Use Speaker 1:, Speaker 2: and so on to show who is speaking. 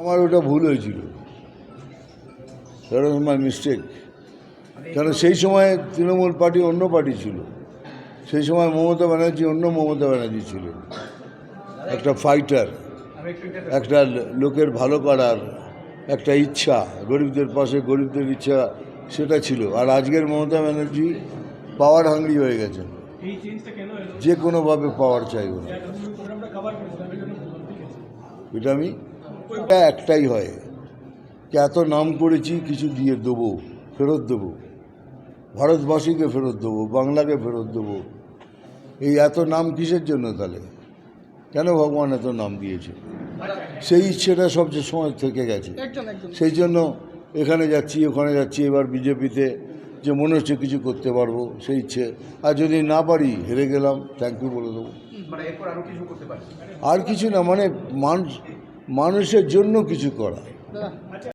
Speaker 1: আমার ওটা ভুল হয়েছিল, দ্যাট ওয়াজ মাই মিস্টেক। কারণ সেই সময় তৃণমূল পার্টি অন্য পার্টি ছিল, সেই সময় মমতা ব্যানার্জি অন্য মমতা ব্যানার্জি ছিল, একটা ফাইটার, একটা লোকের ভালো করার একটা ইচ্ছা, গরিবদের পাশে গরিবদের ইচ্ছা, সেটা ছিল। আর আজকের মমতা ব্যানার্জি পাওয়ার হাংরি হয়ে গেছেন, যে কোনোভাবে পাওয়ার চাইব না। এটা একটাই হয়, এত নাম করেছি, কিছু দিয়ে দেবো, ফেরত দেবো, ভারতবাসীকে ফেরত দেবো, বাংলাকে ফেরত দেবো। এই এত নাম কিসের জন্য তাহলে? কেন ভগবান এত নাম দিয়েছে? সেই ইচ্ছেটা সবচেয়ে সময় থেকে গেছে, সেই জন্য এখানে যাচ্ছি ওখানে যাচ্ছি। এবার বিজেপিতে যে মনে হচ্ছে কিছু করতে পারবো, সেই ইচ্ছে। আর যদি না পারি, হেরে গেলাম, থ্যাংক ইউ বলে দেবো। আর কিছু না, মানে মানুষের জন্য কিছু করা।